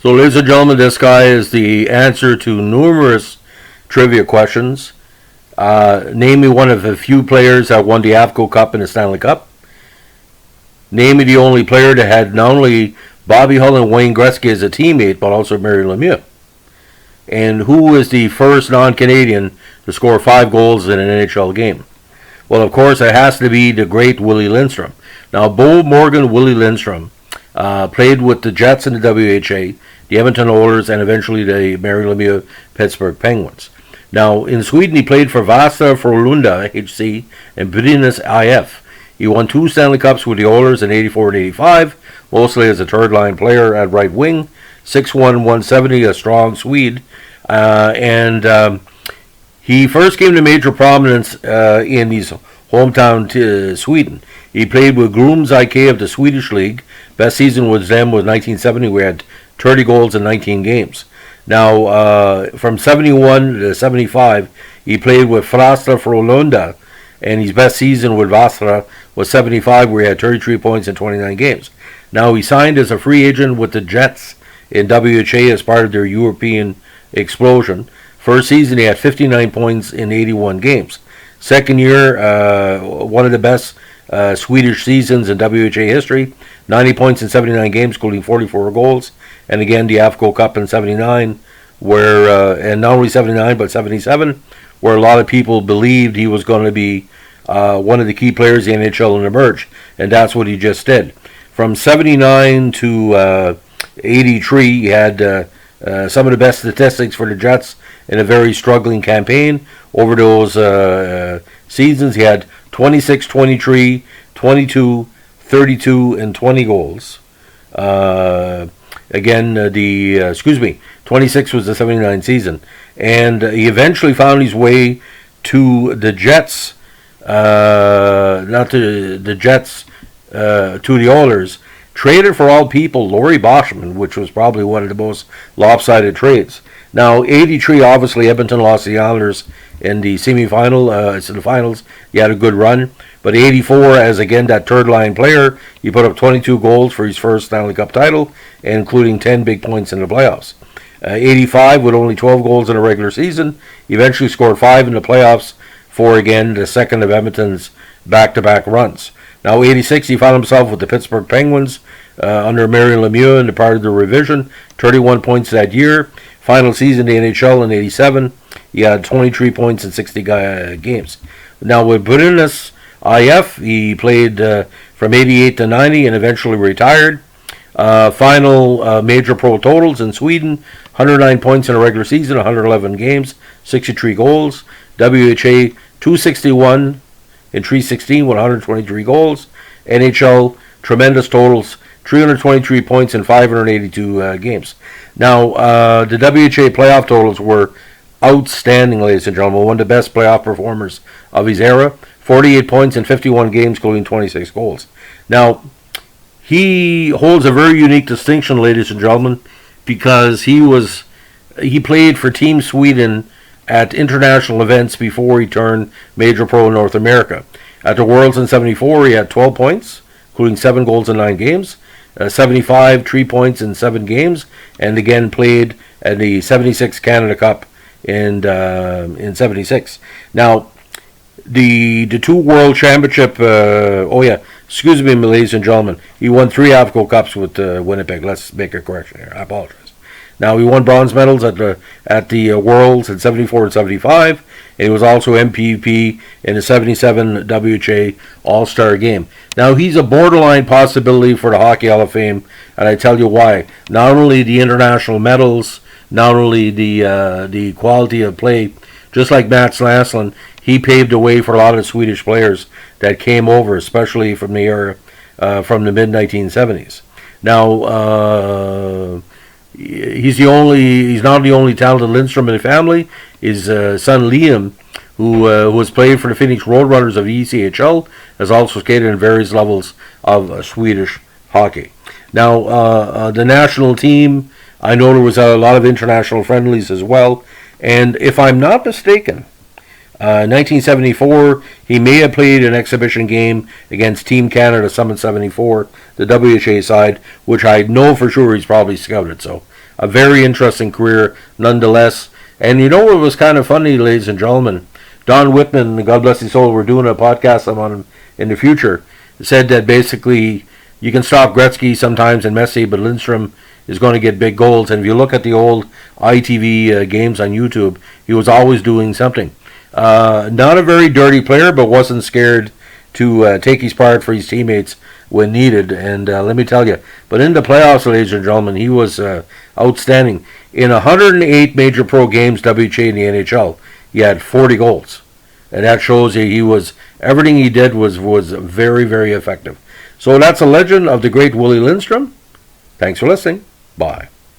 So, ladies and gentlemen, this guy is the answer to numerous trivia questions. Name me one of the few players that won the Avco Cup and the Stanley Cup. Name me the only player that had not only Bobby Hull and Wayne Gretzky as a teammate, but also Mario Lemieux. And who is the first non-Canadian to score 5 goals in an NHL game? Well, of course, it has to be the great Willy Lindstrom. Now, Bo Morgan Willy Lindstrom played with the Jets and the WHA, the Edmonton Oilers, and eventually the Mario Lemieux Pittsburgh Penguins. Now, in Sweden, he played for Vasa Frölunda HC and Brynäs IF. He won 2 Stanley Cups with the Oilers in 84 and 85, mostly as a third-line player at right wing. 6'1", 170, a strong Swede. He first came to major prominence in his hometown Sweden. He played with Grums IK of the Swedish League. Best season with them was 1970. We had 30 goals in 19 games. Now, from 71 to 75, he played with Frasta Frölunda, and his best season with Vastra was 75, where he had 33 points in 29 games. Now, he signed as a free agent with the Jets in WHA as part of their European explosion. First season, he had 59 points in 81 games. Second year, one of the best Swedish seasons in WHA history, 90 points in 79 games, including 44 goals. And again, the Avco Cup in 79, and not only 79, but 77, where a lot of people believed he was going to be one of the key players in the NHL and emerge. And that's what he just did. From 79 to 83, he had some of the best statistics for the Jets in a very struggling campaign. Over those seasons, he had 26, 23, 22, 32, and 20 goals. 26 was the 79 season. And he eventually found his way to the Jets, to the Oilers. Traded for all people Laurie Boschman, which was probably one of the most lopsided trades. Now, 83, obviously, Edmonton lost the Islanders in the semifinal, the finals. He had a good run. But 84, as again that third-line player, he put up 22 goals for his first Stanley Cup title, including 10 big points in the playoffs. 85, with only 12 goals in a regular season, he eventually scored 5 in the playoffs for, again, the second of Edmonton's back-to-back runs. Now, 86, he found himself with the Pittsburgh Penguins under Mario Lemieux in the part of the revision. 31 points that year. Final season in the NHL in 87, he had 23 points in 60 games. Now, with Brynäs IF, he played from 88 to 90 and eventually retired. Final major pro totals in Sweden, 109 points in a regular season, 111 games, 63 goals. WHA, 261 in 316 with 123 goals. NHL, tremendous totals, 323 points in 582 games. Now, the WHA playoff totals were outstanding, ladies and gentlemen. One of the best playoff performers of his era. 48 points in 51 games, including 26 goals. Now, he holds a very unique distinction, ladies and gentlemen, because he played for Team Sweden at international events before he turned major pro in North America. At the Worlds in 74, he had 12 points, including 7 goals in 9 games. 75, 3 points in 7 games, and again played at the 76 Canada Cup in 76. Now, the 2 World Championship, ladies and gentlemen, he won 3 Avco Cups with Winnipeg. Let's make a correction here. I apologize. Now, he won bronze medals at the Worlds in 74 and 75, and he was also MVP in the 77 WHA All-Star Game. Now, he's a borderline possibility for the Hockey Hall of Fame, and I tell you why. Not only the international medals, not only the quality of play, just like Mats Naslund, he paved the way for a lot of Swedish players that came over, especially from the era, from the mid-1970s. Now, he's not the only talented Lindstrom in the family. His son Liam, who has played for the Phoenix Roadrunners of the ECHL, has also skated in various levels of Swedish hockey. Now, the national team, I know there was a lot of international friendlies as well, and if I'm not mistaken, 1974, he may have played an exhibition game against Team Canada Summit 74, the WHA side, which I know for sure he's probably scouted. So a very interesting career nonetheless. And you know what was kind of funny, ladies and gentlemen? Don Whitman, God bless his soul, we're doing a podcast on him in the future, said that basically you can stop Gretzky sometimes and Messi, but Lindstrom is going to get big goals. And if you look at the old ITV games on YouTube, he was always doing something. Not a very dirty player, but wasn't scared to take his part for his teammates when needed. And let me tell you, but in the playoffs, ladies and gentlemen, he was outstanding. In 108 major pro games, WHA and the NHL, he had 40 goals. And that shows you he was, everything he did was very, very effective. So that's a legend of the great Willy Lindstrom. Thanks for listening. Bye.